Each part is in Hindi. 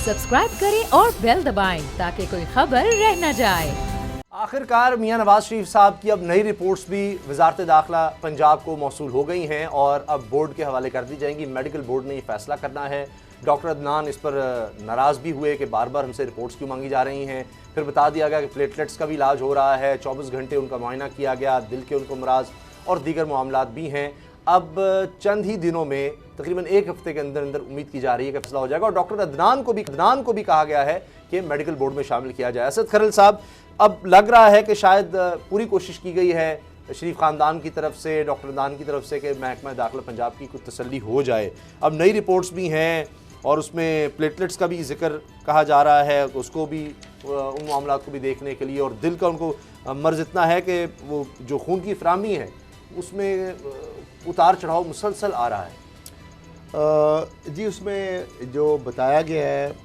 सब्सक्राइब करें और बेल दबाएं ताकि कोई खबर रह न जाए। आखिरकार मियां नवाज शरीफ साहब की अब नई रिपोर्ट्स भी वजारत दाखिला पंजाब को मौसूल हो गई हैं और अब बोर्ड के हवाले कर दी जाएंगी। मेडिकल बोर्ड ने ये फैसला करना है। डॉक्टर अदनान इस पर नाराज़ भी हुए कि बार बार हमसे रिपोर्ट्स क्यों मांगी जा रही हैं। फिर बता दिया गया कि प्लेटलेट्स का भी इलाज हो रहा है, 24 घंटे उनका मुआयना किया गया, दिल के उनको अमराज और दीगर मामलात भी हैं। अब चंद ही दिनों में तकरीबन एक हफ्ते के अंदर अंदर उम्मीद की जा रही है कि फैसला हो जाएगा और डॉक्टर अदनान को भी कहा गया है कि मेडिकल बोर्ड में शामिल किया जाए। असद खरल साहब, अब लग रहा है कि शायद पूरी कोशिश की गई है शरीफ ख़ानदान की तरफ से, डॉक्टर अदनान की तरफ से कि महकमा दाखिला पंजाब की कुछ तसल्ली हो जाए। अब नई रिपोर्ट्स भी हैं और उसमें प्लेटलेट्स का भी जिक्र कहा जा रहा है, उसको भी उन मामलों को भी देखने के लिए, और दिल का उनको मर्ज़ इतना है कि वो जो खून की फराहमी है उसमें उतार चढ़ाव मुसलसल आ रहा है। जी, उसमें जो बताया गया है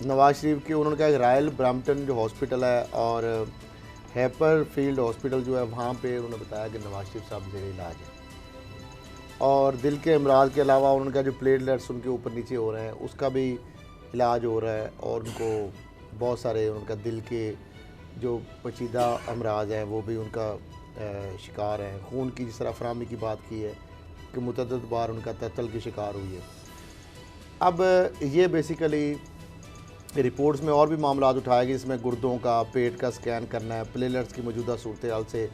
नवाज शरीफ के, उन्होंने कहा कि रॉयल ब्रैम्पटन जो हॉस्पिटल है और हैपर फील्ड हॉस्पिटल जो है वहाँ पे उन्होंने बताया कि नवाज शरीफ साहब ज़ेर इलाज है और दिल के अमराज के अलावा उनका जो प्लेटलेट्स उनके ऊपर नीचे हो रहे हैं उसका भी इलाज हो रहा है और उनको बहुत सारे उनका दिल के जो पेचीदा अमराज हैं वो भी उनका शिकार हैं। खून की जिस तरह फराहमी की बात की है कि मुतअद्दिद बार उनका तत्तल की शिकार हुई है। अब ये बेसिकली रिपोर्ट्स में और भी मामला उठाए गए जिसमें गुर्दों का, पेट का स्कैन करना है, प्लेटलेट्स की मौजूदा सूरत हाल से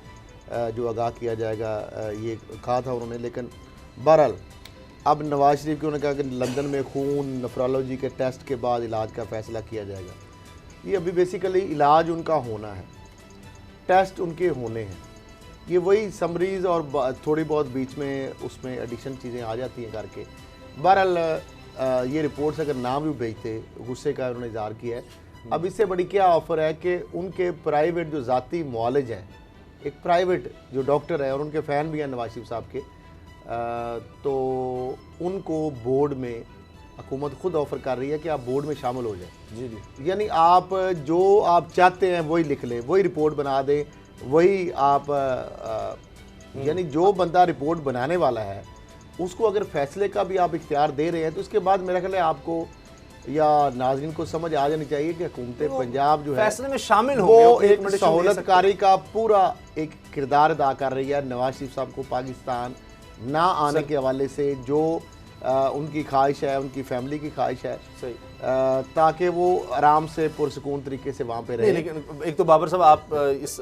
जो आगाह किया जाएगा, ये कहा था उन्होंने। लेकिन बहरहाल अब नवाज शरीफ के उन्होंने कहा कि लंदन में खून नेफ्रोलॉजी के टेस्ट के बाद इलाज का फ़ैसला किया जाएगा। ये अभी बेसिकली इलाज उनका होना है, टेस्ट उनके होने हैं। ये वही समरीज़ और थोड़ी बहुत बीच में उसमें एडिशन चीज़ें आ जाती हैं करके। बहरहाल ये रिपोर्ट्स अगर नाम भी भेजते, गुस्से का उन्होंने इज़हार किया है। अब इससे बड़ी क्या ऑफ़र है कि उनके प्राइवेट जो ज़ाती मुआलिज हैं, एक प्राइवेट जो डॉक्टर है और उनके फ़ैन भी हैं नवाज शरीफ साहब के, तो उनको बोर्ड में हुकूमत खुद ऑफ़र कर रही है कि आप बोर्ड में शामिल हो जाएं। जी जी, यानी आप जो आप चाहते हैं वही लिख लें, वही रिपोर्ट बना दें, वही आप यानी जो बंदा रिपोर्ट बनाने वाला है उसको अगर फैसले का भी आप इख्तियार दे रहे हैं तो इसके बाद मेरा ख्याल है आपको या नाज़रीन को समझ आ जानी चाहिए कि हुकूमत पंजाब जो है फैसले में शामिल वो एक सहूलतकारी का पूरा एक किरदार अदा कर रही है। नवाज शरीफ साहब को पाकिस्तान ना आने के हवाले से जो उनकी ख्वाहिश है, उनकी फैमिली की ख्वाहिश है, सही, ताकि वो आराम से पुरसकून तरीके से वहाँ पे रहे। लेकिन एक तो बाबर साहब आप इस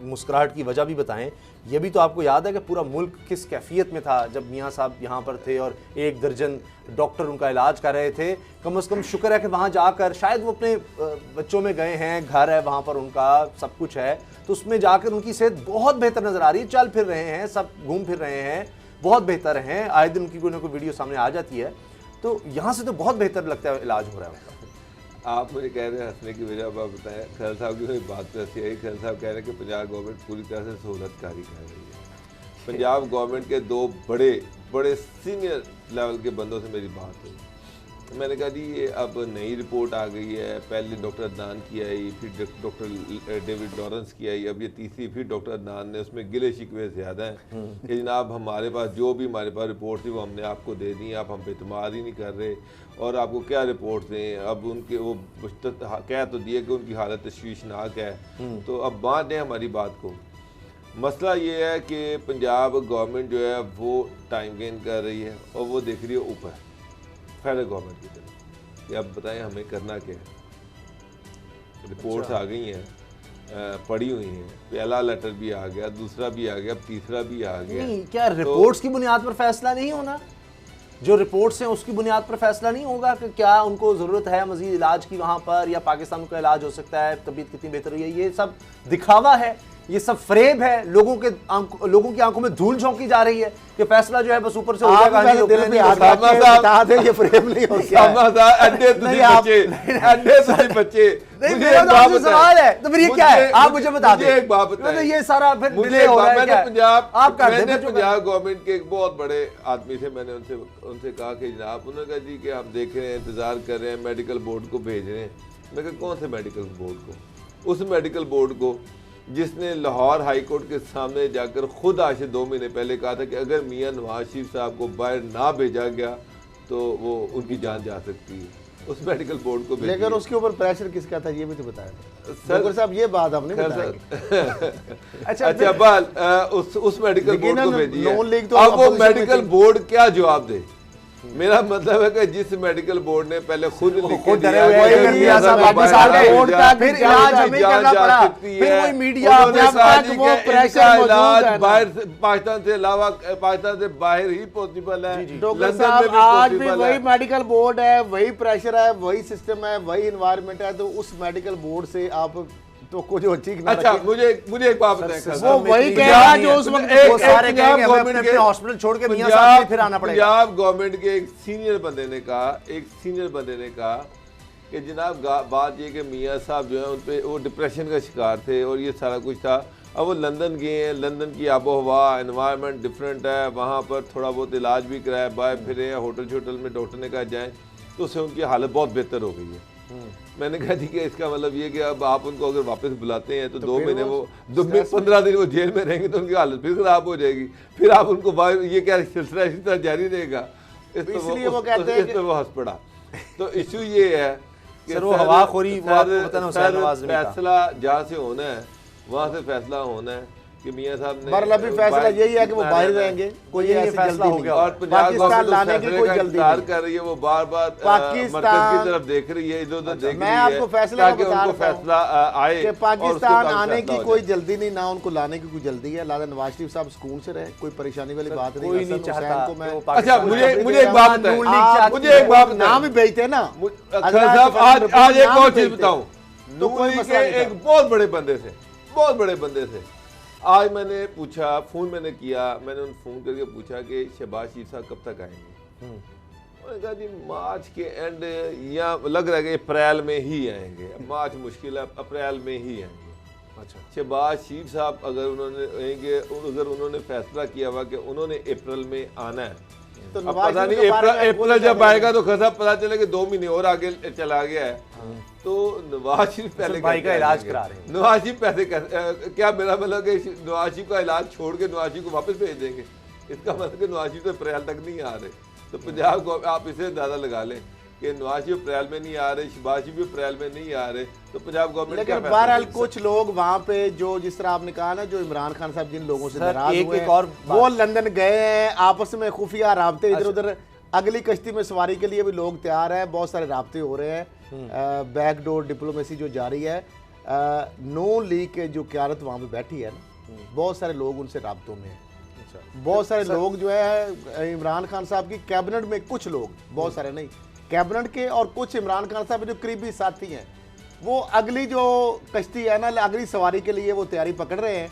मुस्कुराहट की वजह भी बताएं। ये भी तो आपको याद है कि पूरा मुल्क किस कैफियत में था जब मियाँ साहब यहाँ पर थे और 1 दर्जन डॉक्टर उनका इलाज कर रहे थे। कम से कम शुक्र है कि वहाँ जाकर, शायद वो अपने बच्चों में गए हैं, घर है वहाँ पर, उनका सब कुछ है, तो उसमें जाकर उनकी सेहत बहुत बेहतर नज़र आ रही है। चल फिर रहे हैं, सब घूम फिर रहे हैं, बहुत बेहतर हैं। आए दिन उनकी कोई ना कोई वीडियो सामने आ जाती है, तो यहाँ से तो बहुत बेहतर लगता है इलाज हो रहा है। आप मुझे कह रहे हैं हंसने की वजह आप बताएं। खैर साहब की कोई बात पे हंसी आई। खैर साहब कह रहे हैं कि पंजाब गवर्नमेंट पूरी तरह से सहूलतकारी कर रही है। पंजाब गवर्नमेंट के 2 बड़े सीनियर लेवल के बंदों से मेरी बात हुई। मैंने कहा जी ये अब नई रिपोर्ट आ गई है, पहले डॉक्टर अदनान की आई, फिर डॉक्टर डेविड लॉरेंस की आई, अब ये तीसरी फिर डॉक्टर अदनान ने, उसमें गिले शिकवे ज़्यादा हैं कि जनाब हमारे पास जो भी हमारे पास रिपोर्ट थी वो हमने आपको दे दी, आप हम पे एतमाद ही नहीं कर रहे और आपको क्या रिपोर्ट दें। अब उनके वो कह तो दिए कि उनकी हालत तशवीशनाक है, तो अब मान दें हमारी बात को। मसला ये है कि पंजाब गवर्नमेंट जो है वो टाइम गेन कर रही है और वो देख रही है ऊपर फेडरल गवर्नमेंट की तरफ कि अब बताएं हमें करना क्या है। रिपोर्ट्स आ गई हैं, पड़ी हुई हैं, पहला लेटर भी आ गया, दूसरा भी आ गया, अब तीसरा भी आ गया। नहीं, क्या रिपोर्ट्स की बुनियाद पर फैसला नहीं होना? जो रिपोर्ट्स हैं उसकी बुनियाद पर फैसला नहीं होगा कि क्या उनको ज़रूरत है मज़ीद इलाज की वहाँ पर, या पाकिस्तान का इलाज हो सकता है, तबीयत कितनी बेहतर हुई है? ये सब दिखावा है, ये सब फ्रेब है। लोगों की आंखों में धूल झोंकी जा रही है कि फैसला जो है बस ऊपर से हो जाएगा। ये फ्रेब नहीं हो सवाल है तो फिर ये क्या है? आप मुझे बता दें। एक बात बताएं, ये सारा फिर डिले हो रहा है क्या? मैंने पंजाब गवर्नमेंट के एक बहुत बड़े आदमी थे, मैंने उनसे कहा कि जनाब, उन्होंने कहा जी कि हम देख रहे हैं, इंतजार कर रहे हैं, मेडिकल बोर्ड को भेज रहे हैं। मैं कहा कौन से मेडिकल बोर्ड को? उस मेडिकल बोर्ड को जिसने लाहौर हाई कोर्ट के सामने जाकर खुद आज से 2 महीने पहले कहा था कि अगर मियां नवाज शरीफ साहब को बाहर ना भेजा गया तो वो उनकी जान जा सकती है। उस मेडिकल बोर्ड को लेकिन भेजिए। उसके ऊपर प्रेशर किसका था ये भी तो बताया सर- डॉक्टर साहब, ये बात आपने खैर बताई। अच्छा बाल उस मेडिकल लेकिन बोर्ड को ना, भेजिए। नॉन लीग तो अब वो opposition में मेडिकल थी। बोर्ड क्या जवाब दे? मेरा मतलब है कि जिस मेडिकल बोर्ड ने पहले खुद लिख के खुद डरे दिया हुए कि हैं, ये मियां साहब बाहर वापस आ आ गए। गए, बोर्ड जा- का फिर जांच इलाज जा- हमें जांच करना जा पड़ा। सकती फिर है। वही मीडिया उन्होंने जब कहा तक जी वो कि प्रेशर इनका मौजूद इलाज है ना। बाहर से पाकिस्तान से अलावा पाकिस्तान से बाहर ही पॉसिबल है। डॉक्टर लंदन में साहब भी आज भी possible वही है। मेडिकल बोर्ड है, वही प्रेशर है, वही सिस्टम है, वही एनवायरनमेंट है, तो उस मेडिकल बोर्ड से आप तो कुछ ठीक ना अच्छा रखें। मुझे एक बात बताएं खान वो साहब। वही पंजाब कहेगा नहीं जो है। उस वक्त वो सारे पंजाब कहेंगे हमें गवर्नमेंट अपने के- हॉस्पिटल छोड़ के मियां साहब के फिर आना पड़ेगा। पंजाब गवर्नमेंट के एक सीनियर बंदे ने कहा कि जनाब बात ये कि मियां साहब जो है उन पे वो डिप्रेशन का शिकार थे और ये सारा कुछ था। अब वो लंदन गए हैं, लंदन की आबो हवा एनवायरनमेंट डिफरेंट है, वहाँ पर थोड़ा बहुत इलाज भी कराया, बाहर फिरे हैं, होटल में डॉक्टर ने कहा जाएँ, तो उससे उनकी हालत बहुत बेहतर हो गई है। मैंने कहा जी कि इसका मतलब ये कि अब आप उनको अगर वापस बुलाते हैं तो 2 महीने वो 15 दिन वो जेल में रहेंगे तो उनकी हालत फिर खराब हो जाएगी, फिर आप उनको बाहर ये क्या सिलसिला इसी तरह जारी रहेगा। इसलिए वो कहते हैं इस पे वो हंस पड़ा। तो इशू ये है कि सर, वो हवाखोरी, वो आपको पता ना हुसैन नवाज ने भी कहा। फैसला जहाँ से होना है वहाँ से फैसला होना है कि मियां साहब ने बरल अभी फैसला यही है कि वो बाहर रहेंगे, कोई ये ऐसी फैसला जल्दी हो नहीं गया है। और पंजाब पाकिस्तान गवर्नमेंट लाने की कोई जल्दी इंतजार नहीं। कर रही है, वो बार बार पाकिस्तान- मरकज की तरफ देख रही है, इधर उधर देख मैं रही है आपको फैसला ताकि बता उनको रहा हूं फैसला आए कि और उसके पाकिस्तान बाद आने फैसला की हो कोई जाए। जल्दी नहीं, ना उनको लाने की कोई जल्दी है। लाला नवाज शरीफ साहब सुकून से रहे, कोई परेशानी वाली बात नहीं। कोई हसन नहीं हुसैन चाहता को मैं कि वो अच्छा पाकिस्तान मुझे एक बात बताएं, नून लीग चाहती मुझे एक बात बताएं। नाम ही भेजते हैं ना। अख्तर साहब आज एक और चीज बताऊं, तो नून कोई लीग मसला के नहीं एक बहुत बड़े बंदे से आज मैंने पूछा, फोन मैंने किया, मैंने उन फोन करके पूछा कि शहबाज शरीफ साहब कब तक आएंगे। उन्होंने कहा जी मार्च के एंड या लग रहा है कि अप्रैल में ही आएंगे, मार्च मुश्किल है, अप्रैल में ही आएंगे। अच्छा, शहबाज शरीफ साहब अगर उन्होंने फैसला किया हुआ कि उन्होंने अप्रैल में आना है, तो अब नवाज पता शरीफ नहीं के बारे में अप्रैल जब आएगा तो खसा पता चले कि 2 महीने और आगे चला गया है। तो नवाज शरीफ पहले भाई का कैसे इलाज आएंगे? करा रहे हैं। नवाज शरीफ पैसे क्या मेरा मतलब कि नवाज शरीफ का इलाज छोड़ के नवाज शरीफ को वापस भेज देंगे, इसका मतलब कि नवाज शरीफ तो अप्रैल तक नहीं आ रहे। तो पंजाब को आप इसे अंदाजा लगा लें कि नवाज शरीफ अप्रैल में नहीं आ रहे, शहबाज शरीफ भी अप्रैल में नहीं आ रहे, तो पंजाब गवर्नमेंट लेकिन क्या बहरहाल फैसला कुछ लोग वहाँ पे जो जिस तरह आपने कहा ना, जो इमरान खान साहब जिन लोगों से सर, नाराज एक हुए एक और हैं, वो लंदन गए हैं, आपस में खुफिया राब्ते इधर उधर, अगली कश्ती में सवारी के लिए भी लोग तैयार हैं, बहुत सारे राब्ते हो रहे हैं, बैकडोर डिप्लोमेसी जो जारी है। नून लीग के जो क्यादत वहाँ पे बैठी है ना, बहुत सारे लोग उनसे राब्तों में हैं। बहुत सारे लोग जो है इमरान खान साहब की कैबिनेट में, कुछ लोग, बहुत सारे नहीं, कैबिनेट के और कुछ इमरान खान साहब के जो करीबी साथी हैं, वो अगली जो कश्ती है ना, अगली सवारी के लिए वो तैयारी पकड़ रहे हैं।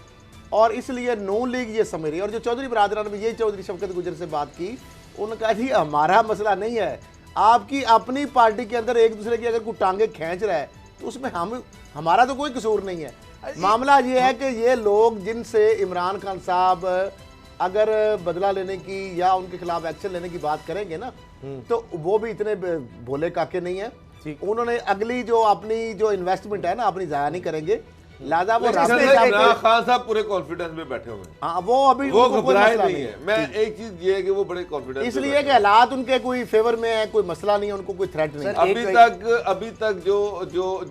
और इसलिए नून लीग ये समझ रही है। और जो चौधरी बरादरान ने यही चौधरी शफकत गुजर से बात की, उन्होंने कहा जी हमारा मसला नहीं है, आपकी अपनी पार्टी के अंदर एक दूसरे की अगर कोई टांगे खींच रहा है तो उसमें हमारा तो कोई कसूर नहीं है। मामला ये है कि ये लोग जिनसे इमरान खान साहब अगर बदला लेने की या उनके खिलाफ एक्शन लेने की बात करेंगे ना, तो वो भी इतने भोले काके नहीं है। उन्होंने अगली जो अपनी जो इन्वेस्टमेंट है ना, अपनी जाया नहीं करेंगे, लिहाजा वो इमरान खान साहब पूरे कॉन्फिडेंस में बैठे हुए हैं, हाँ, वो अभी वो उनको कोई घबराए मसला नहीं है। मैं एक चीज ये है कि वो बड़े कॉन्फिडेंस इसलिए कि हालात उनके कोई फेवर में है, कोई मसला नहीं है, उनको कोई थ्रेट नहीं है। अभी तक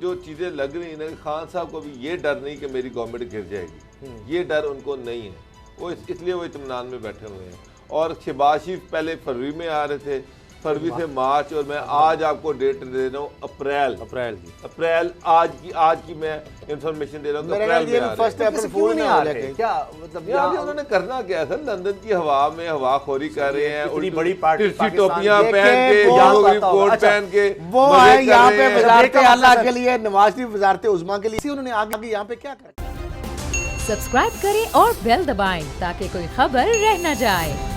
जो चीजें लग रही है, खान साहब को भी ये डर नहीं कि मेरी गवर्नमेंट गिर जाएगी, ये डर उनको नहीं है, वो इसलिए वो इत्मीनान में बैठे हुए हैं। और शहबाज शरीफ पहले फरवरी में आ रहे थे, फरवरी से मार्च, और मैं आज आपको डेट दे रहा हूँ अप्रैल आज की मैं इंफॉर्मेशन दे रहा हूँ कि अप्रैल में आ रहे फर्स्ट हैं। अप्रैल फूल नहीं आ रहे। क्या मतलब यार अभी उन्होंने करना क्या है सर, लंदन की हवा में हवाखोरी कर रहे हैं, इतनी बड़ी पार्टी तिरछी टोपियां देखें, पहन के, वो जागो बताओ, कोट अच्छा, पहन के वो मजे है कर यहाँ रहे पे हैं। वजारत देखा आला सर। के लिए, नवाज शरीफ वजारत उज़्मा के लिए, उन्होंने आगे यहाँ पे क्या करा। सब्सक्राइब करें और बेल दबाएं ताकि कोई खबर रह न जाए।